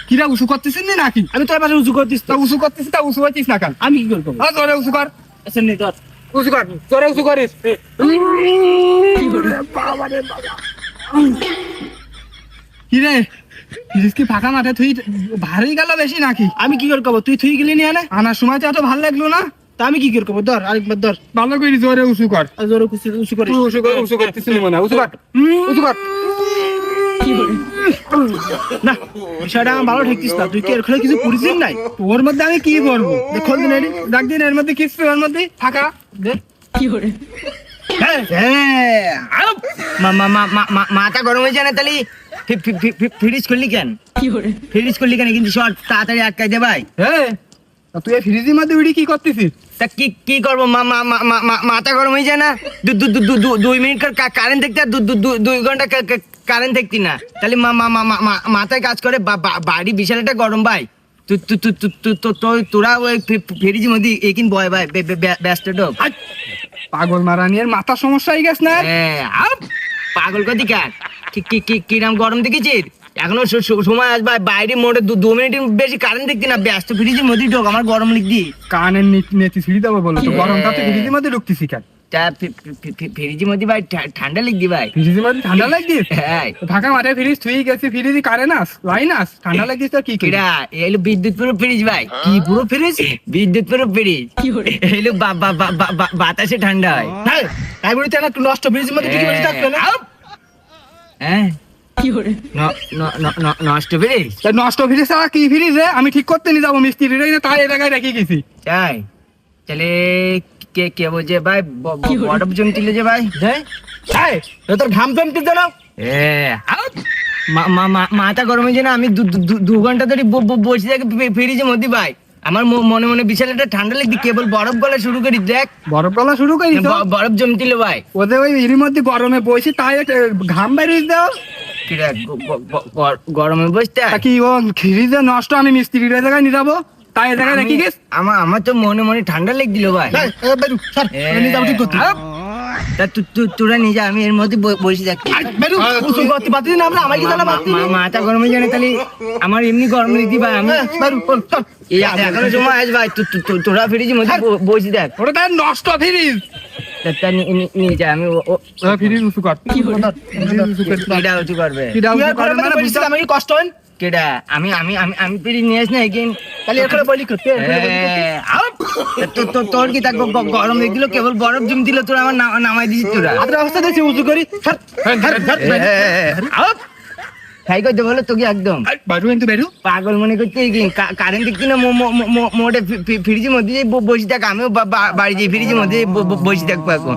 কিরা উঁচু করতেছিস নাকি? আমি তোর পাশে উঁচু করতিস, তা উঁচু করতেছিস, তা উঁচু হইতিস না কেন? আমি কি করবো? জোরে উঁচু কর, উঁচু কর, জোরে উঁচু করিস। কিরে কি ফাঁকা মাঠে তুই ভারী গেল বেশি নাকি? আমি কি করবো? তুই থুই গেলি না আনার সময় তো এত ভালো লাগলো না, তা আমি কি করবো? ধর আরেকবার ধর, ভালো করে জোরে উঁচু কর, জোরে উঁচু কর, উঁচু করতেছিস মনে, উঁচু কর, উঁচু কর। না বিষয়টা আমার ভালো ঠেকতিস না, তুই কি এর খেলে কিছু পরিচিত নাই? তোর মধ্যে আমি কি করবো? খোল দিন এটি, ডাক দিন, এর মধ্যে কিছু, এর মধ্যে ফাঁকা কি করে? মাথা গরম হয়ে যায় না তাহলে ফ্রিজ করলি কেন? ফ্রিজ করলি কেন? কিন্তু শর্ট তাড়াতাড়ি আটকাই দে ভাই। হ্যাঁ তুই ফ্রিজের মধ্যে উড়ি কি করতেছিস? তা কি করবো? মাথা গরম হয়ে যায় না? 2 মিনিট কারেন্ট দেখতে, আর 2 ঘন্টা কারেন্ট দেখতি না, তাহলে মাথায় কাজ করে। বাড়ি বিশাল একটা গরম ভাই। তোরা ওই ফ্রিজের মধ্যে একিন বয় ভাই, ব্যস্ত ঢোক। পাগল মারা নিয়ে মাথা সমস্যা হয়ে গেছে না? পাগল কদি কার? কিরাম গরম দেখেছিস? এখনো সময় আসবে, বাইরে মোটে 2 মিনিটের বেশি কারেন্ট দেখতি না, ব্যস্ত ফ্রিজের মধ্যে ঢোক, আমার গরম লিখদি। কানের নেতি ছিঁড়ি দেবো বলো তো, গরমটা তুই ফ্রিজের মধ্যে ঢুকতেছি কেন? ফ্রিজের মধ্যে ভাই ঠান্ডা লিখদি ভাই। ফ্রিজের মধ্যে ঠান্ডা লাগছিস? হ্যাঁ ঢাকা মাঠে ফ্রিজ তুই গেছি, ফ্রিজে কারেন্ট আস, লাইন আস, ঠান্ডা লাগছিস তো কি করে? কিরা এলো বিদ্যুৎ পুরো ফ্রিজ ভাই। কি পুরো ফ্রিজ? বিদ্যুৎ পুরো ফ্রিজ এলো, বাতাসে ঠান্ডা হয়। তাই বলি তো একটু নষ্ট ফ্রিজের মধ্যে কি বসে থাকবে না? হ্যাঁ নষ্ট ফ্রিজ? নষ্ট ফ্রিজ ছাড়া কি ফ্রিজ রে? আমি ঠিক করতে নিয়ে যাবো মিস্ত্রি রে, তাই এই জায়গায় রেখে গেছি। তাই তাহলে কে বলছে ভাই? বরফ জমছিল যে ভাই। তোর ঘাম জমতেছে না? মাথা গরম হয়েছে না? আমি 2 ঘন্টা ধরে বসে থাকি ফ্রিজের মধ্যে ভাই, আমার মনে মনে বিশাল একটা ঠান্ডা লাগছে, কেবল বরফ গলা শুরু করি। দেখ বরফ গলা শুরু করি, বরফ জমছিল ভাই। ওদের ওই এর মধ্যে গরমে বসে তাই ঘাম বেরিয়ে দাও। গরমে বসতে কি ফ্রিজে নষ্ট, আমি মিস্ত্রির জায়গায় নিয়ে যাবো, তাই এই জায়গায় রেখে গেছ। আমার তো মনে মনে ঠান্ডা লেগেছিল ভাই। তোরা নিয়ে যা, আমি এর মধ্যে বসে থাকি। মাথা গরম হয়ে জানে তাহলে আমার এমনি গরম দিদি ভাই। আমি এখনো সময় আস ভাই, তোরা ফ্রিজের মধ্যে বসে দেখ। ওটা তার নষ্ট ফ্রিজ, নিয়ে যা। আমি ফ্রিজ উঁচু কর, উঁচু করবে আমি কষ্ট হয় কেডা? আমি আমি আমি আমি ফ্রিজ নিয়ে আস না এখানে, তাহলে এখানে বলি করতে। তোর কি থাকবো? গরম দেখছিল, কেবল বরফ জম দিল, তোরা আমার নামাই দিছিস। তোরা অবস্থা দেখছি উঁচু করি, খাই করতে বলো তোকে একদম পাগল মনে করতে। কারেন্ট দেখছি না মোটে ফ্রিজের মধ্যে বসে থাক, আমিও বাড়ি যাই ফ্রিজের মধ্যে বসে থাকবো এখন।